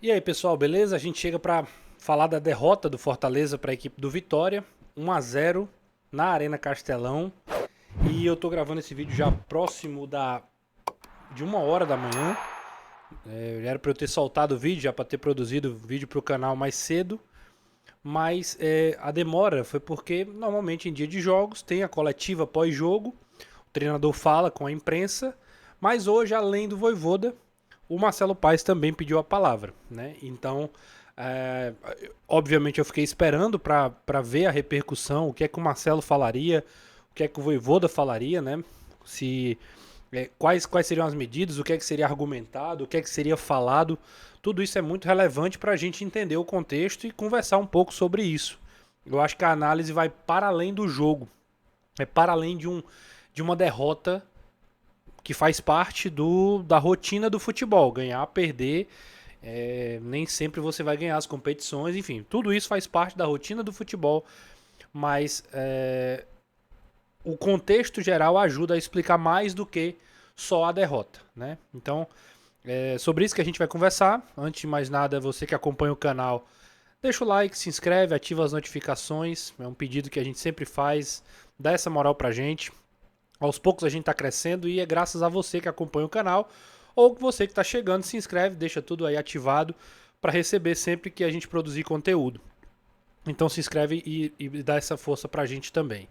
E aí, pessoal, beleza? A gente chega para falar da derrota do Fortaleza para a equipe do Vitória, 1-0 na Arena Castelão. E eu tô gravando esse vídeo já próximo de 1 hora da manhã. Era para eu ter soltado o vídeo, já para ter produzido o vídeo para o canal mais cedo. Mas a demora foi porque normalmente em dia de jogos tem a coletiva pós-jogo, o treinador fala com a imprensa, mas hoje, além do Vojvoda, o Marcelo Paes também pediu a palavra, né? Então, é, obviamente eu fiquei esperando para ver a repercussão, o que é que o Marcelo falaria, o que é que o Vojvoda falaria, né? Se quais seriam as medidas, o que é que seria argumentado, o que é que seria falado. Tudo isso é muito relevante para a gente entender o contexto e conversar um pouco sobre isso. Eu acho que a análise vai para além do jogo, é para além de uma derrota que faz parte da rotina do futebol. Ganhar, perder, nem sempre você vai ganhar as competições, enfim, tudo isso faz parte da rotina do futebol, mas o contexto geral ajuda a explicar mais do que só a derrota, né? Então, é sobre isso que a gente vai conversar. Antes de mais nada, você que acompanha o canal, deixa o like, se inscreve, ativa as notificações. É um pedido que a gente sempre faz, dá essa moral pra gente. Aos poucos a gente está crescendo e é graças a você que acompanha o canal ou você que está chegando, se inscreve, deixa tudo aí ativado para receber sempre que a gente produzir conteúdo. Então se inscreve e dá essa força para a gente também.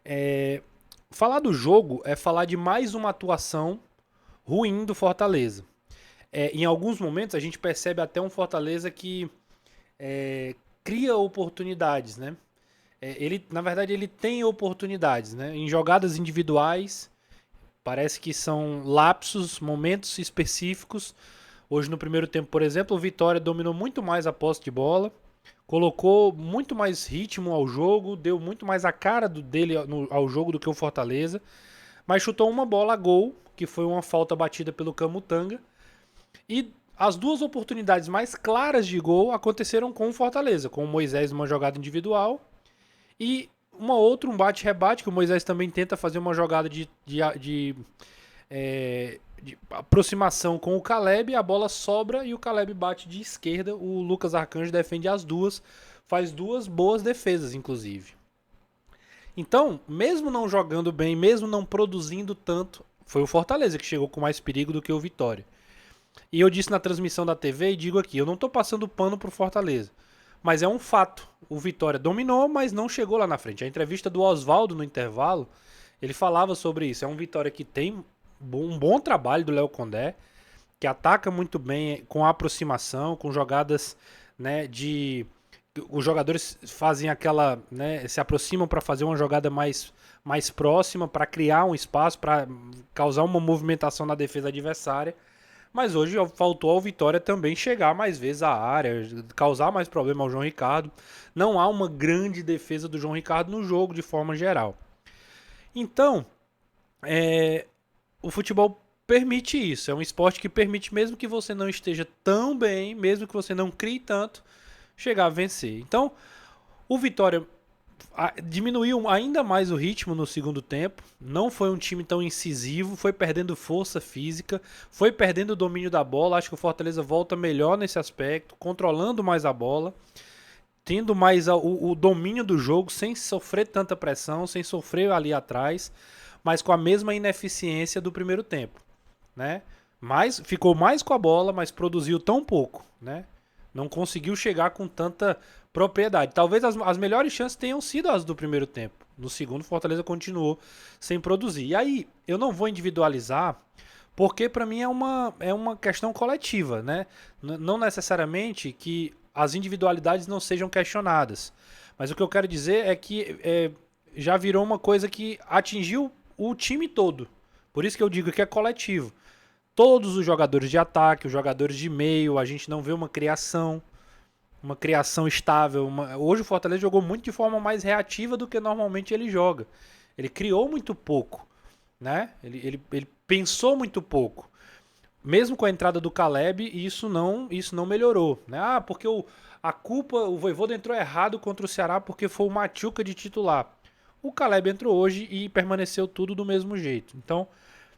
É, Falar do jogo é falar de mais uma atuação ruim do Fortaleza. Em alguns momentos a gente percebe até um Fortaleza que cria oportunidades, né? Na verdade, ele tem oportunidades, né? Em jogadas individuais, parece que são lapsos, momentos específicos. Hoje, no primeiro tempo, por exemplo, o Vitória dominou muito mais a posse de bola, colocou muito mais ritmo ao jogo, deu muito mais a cara dele ao jogo do que o Fortaleza, mas chutou uma bola a gol, que foi uma falta batida pelo Camutanga. E as duas oportunidades mais claras de gol aconteceram com o Fortaleza, com o Moisés numa jogada individual e um bate-rebate, que o Moisés também tenta fazer uma jogada de aproximação com o Caleb, a bola sobra e o Caleb bate de esquerda. O Lucas Arcanjo defende as duas, faz duas boas defesas, inclusive. Então, mesmo não jogando bem, mesmo não produzindo tanto, foi o Fortaleza que chegou com mais perigo do que o Vitória. E eu disse na transmissão da TV e digo aqui, eu não estou passando pano pro Fortaleza. Mas é um fato. O Vitória dominou, mas não chegou lá na frente. A entrevista do Oswaldo no intervalo, ele falava sobre isso. É um Vitória que tem um bom trabalho do Léo Condé, que ataca muito bem com a aproximação, com jogadas, né, de os jogadores fazem aquela, né, se aproximam para fazer uma jogada mais próxima, para criar um espaço, para causar uma movimentação na defesa adversária. Mas hoje faltou ao Vitória também chegar mais vezes à área, causar mais problema ao João Ricardo. Não há uma grande defesa do João Ricardo no jogo de forma geral. Então, o futebol permite isso. É um esporte que permite, mesmo que você não esteja tão bem, mesmo que você não crie tanto, chegar a vencer. Então, o Vitória diminuiu ainda mais o ritmo no segundo tempo. Não foi um time tão incisivo, foi perdendo força física, foi perdendo o domínio da bola. Acho que o Fortaleza volta melhor nesse aspecto, controlando mais a bola, tendo mais o domínio do jogo, sem sofrer tanta pressão, sem sofrer ali atrás, mas com a mesma ineficiência do primeiro tempo, né? Mas ficou mais com a bola, mas produziu tão pouco, né? Não conseguiu chegar com tanta propriedade. Talvez as melhores chances tenham sido as do primeiro tempo. No segundo, Fortaleza continuou sem produzir. E aí, eu não vou individualizar, porque para mim é uma questão coletiva, né? Não necessariamente que as individualidades não sejam questionadas. Mas o que eu quero dizer é que já virou uma coisa que atingiu o time todo. Por isso que eu digo que é coletivo. Todos os jogadores de ataque, os jogadores de meio, a gente não vê uma criação estável. Hoje o Fortaleza jogou muito de forma mais reativa do que normalmente ele joga. Ele criou muito pouco, né? Ele pensou muito pouco. Mesmo com a entrada do Caleb, isso não melhorou, né? Porque o Vojvoda entrou errado contra o Ceará porque foi o Machuca de titular. O Caleb entrou hoje e permaneceu tudo do mesmo jeito. Então,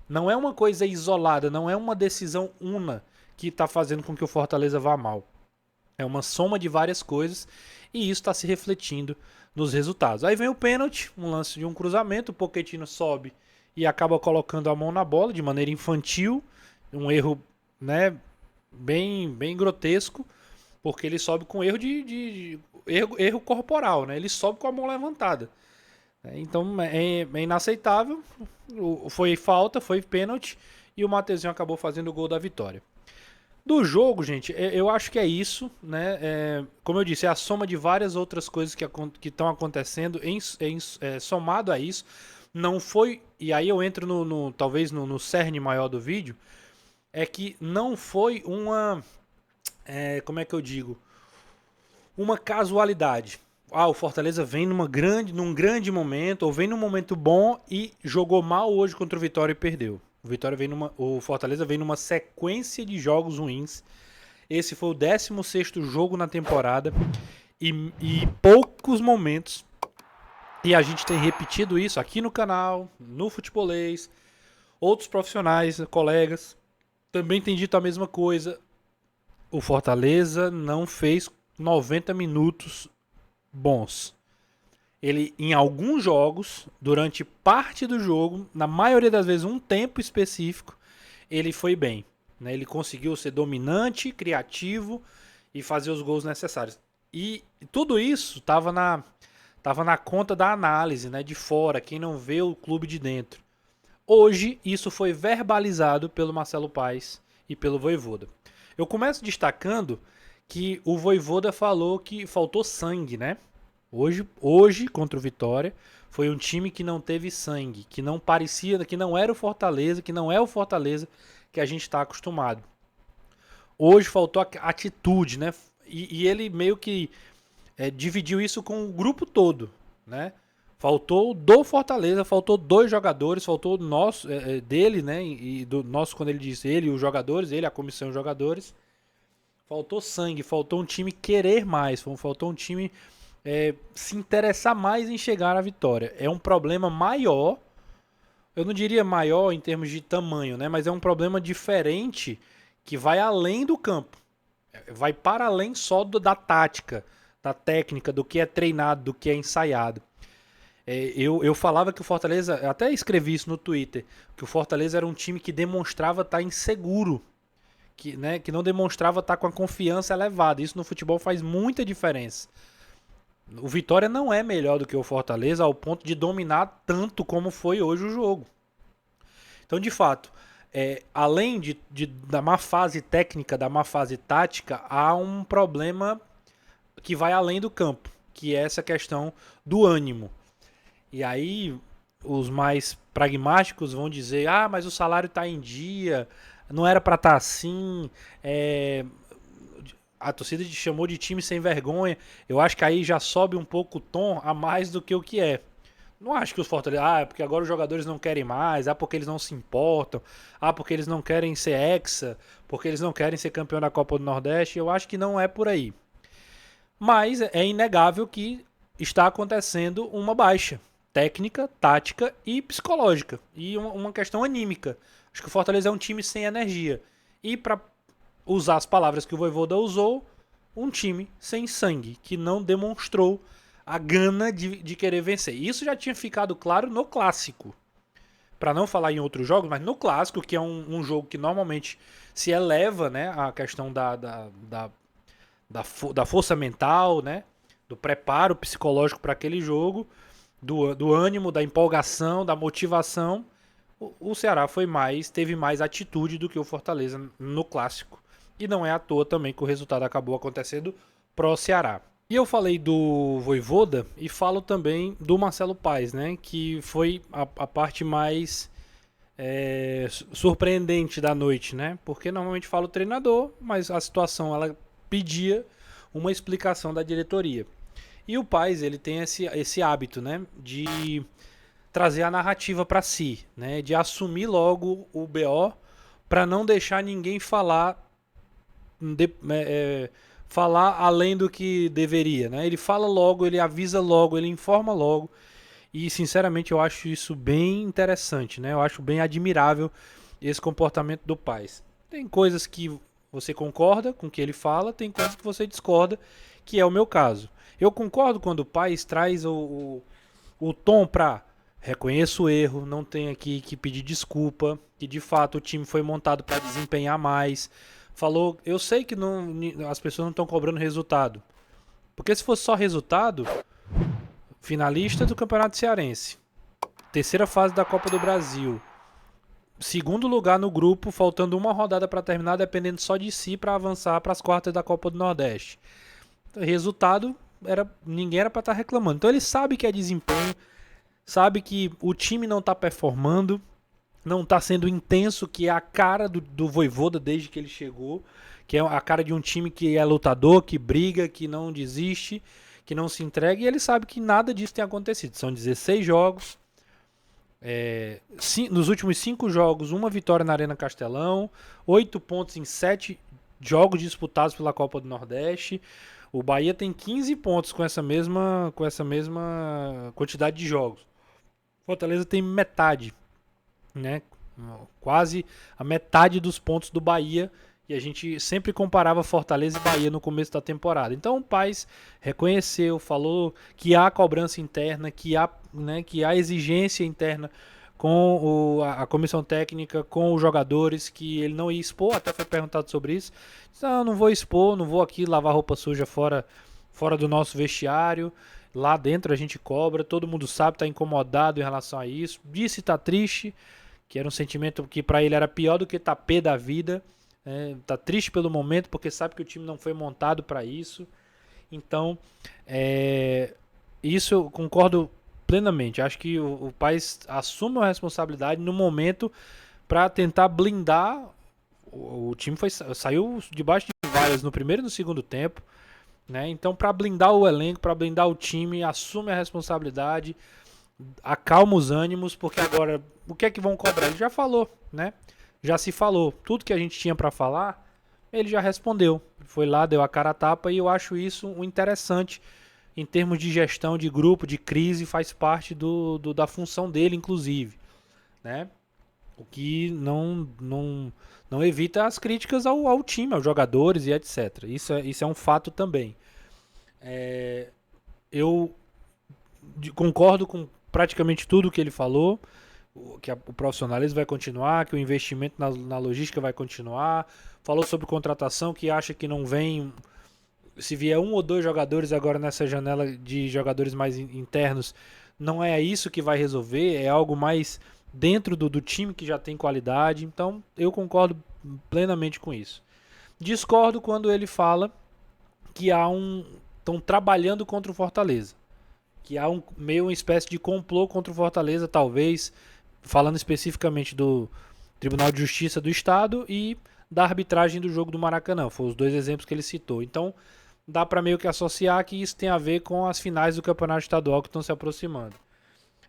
não é uma coisa isolada, não é uma decisão una que está fazendo com que o Fortaleza vá mal. É uma soma de várias coisas e isso está se refletindo nos resultados. Aí vem o pênalti, um lance de um cruzamento, o Pochettino sobe e acaba colocando a mão na bola de maneira infantil, um erro, né, bem grotesco, porque ele sobe com erro erro corporal, né? Ele sobe com a mão levantada. Então é inaceitável. Foi falta, foi pênalti e o Mateuzinho acabou fazendo o gol da vitória. Do jogo, gente, eu acho que é isso, né? Como eu disse, é a soma de várias outras coisas que estão acontecendo, somado a isso. Não foi, e aí eu entro talvez no cerne maior do vídeo, é que não foi como é que eu digo? Uma casualidade. O Fortaleza vem num grande momento, ou vem num momento bom e jogou mal hoje contra o Vitória e perdeu. O Fortaleza vem numa sequência de jogos ruins. Esse foi o 16º jogo na temporada e poucos momentos. E a gente tem repetido isso aqui no canal, no Futebolês, outros profissionais, colegas, também tem dito a mesma coisa. O Fortaleza não fez 90 minutos bons. Ele, em alguns jogos, durante parte do jogo, na maioria das vezes um tempo específico, ele foi bem, né? Ele conseguiu ser dominante, criativo e fazer os gols necessários. E tudo isso estava na conta da análise, né? De fora, quem não vê o clube de dentro. Hoje, isso foi verbalizado pelo Marcelo Paes e pelo Vojvoda. Eu começo destacando que o Vojvoda falou que faltou sangue, né? Hoje, contra o Vitória, foi um time que não teve sangue, que não parecia, que não era o Fortaleza, que não é o Fortaleza que a gente está acostumado. Hoje faltou atitude, né? E ele meio que dividiu isso com o grupo todo, né? Faltou do Fortaleza, faltou 2 jogadores, faltou dele, né? E do nosso, quando ele diz ele, os jogadores, ele, a comissão e os jogadores. Faltou sangue, faltou um time querer mais, faltou um time se interessar mais em chegar à vitória. É um problema maior, eu não diria maior em termos de tamanho, né? Mas é um problema diferente que vai além do campo. Vai para além só da tática, da técnica, do que é treinado, do que é ensaiado. Eu falava que o Fortaleza, até escrevi isso no Twitter, que o Fortaleza era um time que demonstrava estar inseguro, que não demonstrava estar com a confiança elevada. Isso no futebol faz muita diferença. O Vitória não é melhor do que o Fortaleza ao ponto de dominar tanto como foi hoje o jogo. Então, de fato, além da má fase técnica, da má fase tática, há um problema que vai além do campo, que é essa questão do ânimo. E aí os mais pragmáticos vão dizer, mas o salário está em dia, não era para estar assim, a torcida chamou de time sem vergonha. Eu acho que aí já sobe um pouco o tom a mais do que o que é. Não acho que os Fortaleza, é porque agora os jogadores não querem mais, porque eles não se importam, porque eles não querem ser hexa, porque eles não querem ser campeão da Copa do Nordeste. Eu acho que não é por aí. Mas é inegável que está acontecendo uma baixa técnica, tática e psicológica. E uma questão anímica. Acho que o Fortaleza é um time sem energia. E para usar as palavras que o Vojvoda usou, um time sem sangue, que não demonstrou a gana de querer vencer. Isso já tinha ficado claro no Clássico. Para não falar em outros jogos, mas no Clássico, que é um jogo que normalmente se eleva, né, a questão da força mental, né, do preparo psicológico para aquele jogo, do ânimo, da empolgação, da motivação. O Ceará teve mais atitude do que o Fortaleza no Clássico. E não é à toa também que o resultado acabou acontecendo pro Ceará. E eu falei do Vojvoda e falo também do Marcelo Paes, né? Que foi a parte mais surpreendente da noite, né? Porque normalmente fala o treinador, mas a situação ela pedia uma explicação da diretoria. E o Paes, ele tem esse hábito, né? De trazer a narrativa para si, né? De assumir logo o BO para não deixar ninguém falar falar além do que deveria, né? Ele fala logo, ele avisa logo, ele informa logo. E sinceramente eu acho isso bem interessante, né? Eu acho bem admirável esse comportamento do Paes. Tem coisas que você concorda com o que ele fala, tem coisas que você discorda, que é o meu caso. Eu concordo quando o Paes traz o tom para reconheço o erro, não tem aqui que pedir desculpa, que de fato o time foi montado para desempenhar mais. Falou, eu sei que não, as pessoas não estão cobrando resultado, porque se fosse só resultado, finalista do Campeonato Cearense, terceira fase da Copa do Brasil, segundo lugar no grupo, faltando uma rodada para terminar, dependendo só de si para avançar para as quartas da Copa do Nordeste. Resultado, ninguém era para estar reclamando. Então ele sabe que é desempenho, sabe que o time não está performando, não está sendo intenso, que é a cara do Vojvoda desde que ele chegou, que é a cara de um time que é lutador, que briga, que não desiste, que não se entrega, e ele sabe que nada disso tem acontecido. São 16 jogos, nos últimos 5 jogos, uma vitória na Arena Castelão, 8 pontos em 7 jogos disputados pela Copa do Nordeste. O Bahia tem 15 pontos com essa mesma quantidade de jogos. Fortaleza tem metade, né? Quase a metade dos pontos do Bahia, e a gente sempre comparava Fortaleza e Bahia no começo da temporada. Então o Paes reconheceu, falou que há cobrança interna, que há exigência interna com a comissão técnica, com os jogadores, que ele não ia expor, até foi perguntado sobre isso. Não vou expor, não vou aqui lavar roupa suja fora do nosso vestiário. Lá dentro a gente cobra, todo mundo sabe, está incomodado em relação a isso. Disse tá triste, que era um sentimento que para ele era pior do que tá pé da vida. Tá triste pelo momento, porque sabe que o time não foi montado para isso. Então, isso eu concordo plenamente. Acho que o Paes assume a responsabilidade no momento para tentar blindar. O time saiu debaixo de vaias no primeiro e no segundo tempo, né? Então, para blindar o elenco, para blindar o time, assume a responsabilidade, acalma os ânimos, porque agora o que é que vão cobrar? Ele já falou, né? Já se falou. Tudo que a gente tinha para falar, ele já respondeu. Foi lá, deu a cara a tapa, e eu acho isso um interessante em termos de gestão de grupo, de crise, faz parte da função dele, inclusive, né? O que não evita as críticas ao time, aos jogadores e etc. Isso é um fato também. Eu concordo com praticamente tudo que ele falou, que o profissionalismo vai continuar, que o investimento na logística vai continuar. Falou sobre contratação, que acha que não vem... Se vier 1 ou 2 jogadores agora nessa janela de jogadores mais internos, não é isso que vai resolver, é algo mais dentro do time que já tem qualidade. Então eu concordo plenamente com isso. Discordo quando ele fala que estão trabalhando contra o Fortaleza, que há meio uma espécie de complô contra o Fortaleza, talvez, falando especificamente do Tribunal de Justiça do Estado e da arbitragem do jogo do Maracanã. Foram os 2 exemplos que ele citou. Então dá para meio que associar que isso tem a ver com as finais do Campeonato Estadual que estão se aproximando.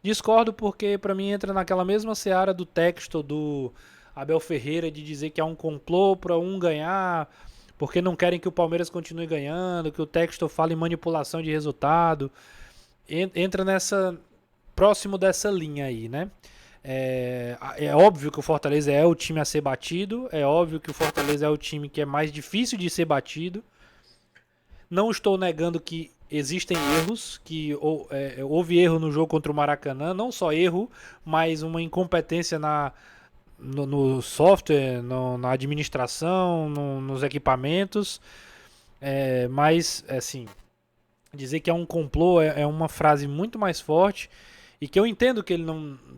Discordo porque para mim entra naquela mesma seara do texto do Abel Ferreira, de dizer que há um complô para um ganhar, porque não querem que o Palmeiras continue ganhando, que o texto fala em manipulação de resultado. Entra próximo dessa linha aí, né? É óbvio que o Fortaleza é o time a ser batido, é óbvio que o Fortaleza é o time que é mais difícil de ser batido. Não estou negando que existem erros, que houve erro no jogo contra o Maracanã, não só erro, mas uma incompetência no software, na administração, nos equipamentos. Mas, assim, dizer que é um complô é uma frase muito mais forte, e que eu entendo que ele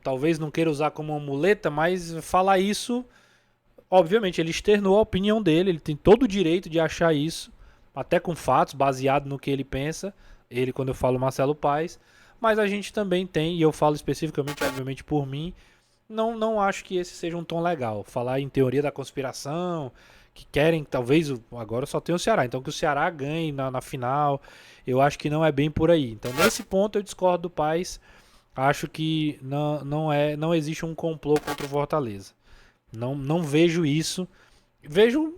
talvez não queira usar como uma muleta, mas falar isso, obviamente, ele externou a opinião dele, ele tem todo o direito de achar isso, até com fatos, baseado no que ele pensa, ele, quando eu falo Marcelo Paes, mas a gente também tem, e eu falo especificamente, obviamente, por mim, não acho que esse seja um tom legal, falar em teoria da conspiração, que querem, talvez, agora só tem o Ceará, então que o Ceará ganhe na final, eu acho que não é bem por aí. Então, nesse ponto, eu discordo do Paes, acho que não existe um complô contra o Fortaleza. Não vejo isso. Vejo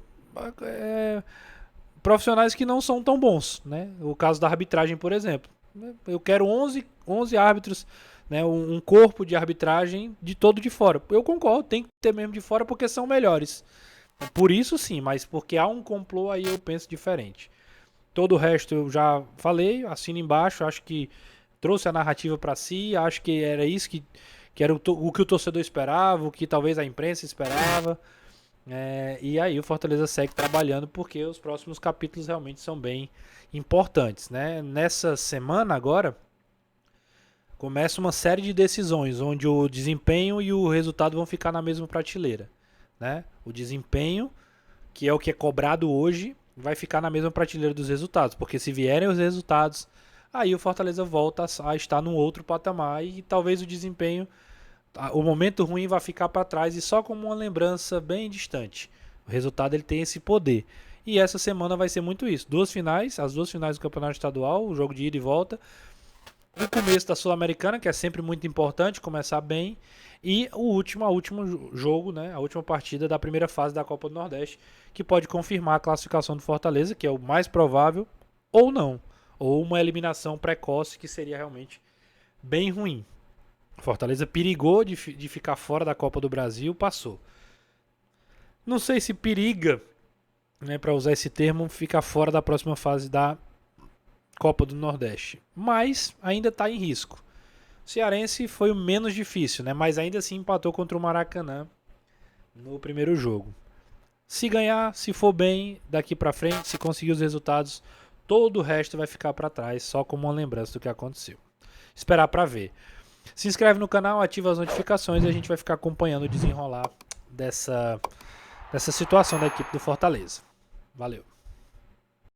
profissionais que não são tão bons, né? O caso da arbitragem, por exemplo. Eu quero 11 árbitros, né? Um corpo de arbitragem de todo de fora. Eu concordo, tem que ter mesmo de fora porque são melhores. Por isso sim, mas porque há um complô aí eu penso diferente. Todo o resto eu já falei, assino embaixo, acho que trouxe a narrativa para si, acho que era isso que era o que o torcedor esperava, o que talvez a imprensa esperava. E aí o Fortaleza segue trabalhando porque os próximos capítulos realmente são bem importantes, né? Nessa semana agora começa uma série de decisões onde o desempenho e o resultado vão ficar na mesma prateleira, né? O desempenho, que é o que é cobrado hoje, vai ficar na mesma prateleira dos resultados, porque se vierem os resultados, aí o Fortaleza volta a estar num outro patamar e talvez o desempenho, o momento ruim vai ficar para trás e só como uma lembrança bem distante. O resultado ele tem esse poder. E essa semana vai ser muito isso. As duas finais do Campeonato Estadual, o jogo de ida e volta, o começo da Sul-Americana, que é sempre muito importante, começar bem, e o último jogo, né, a última partida da primeira fase da Copa do Nordeste, que pode confirmar a classificação do Fortaleza, que é o mais provável, ou não, ou uma eliminação precoce, que seria realmente bem ruim. Fortaleza perigou de ficar fora da Copa do Brasil, passou. Não sei se periga, né, para usar esse termo, ficar fora da próxima fase da Copa do Nordeste, mas ainda está em risco. O Cearense foi o menos difícil, né? Mas ainda assim empatou contra o Maracanã no primeiro jogo. Se ganhar, se for bem daqui para frente, se conseguir os resultados, todo o resto vai ficar para trás, só como uma lembrança do que aconteceu. Esperar para ver. Se inscreve no canal, ativa as notificações e a gente vai ficar acompanhando o desenrolar dessa situação da equipe do Fortaleza. Valeu.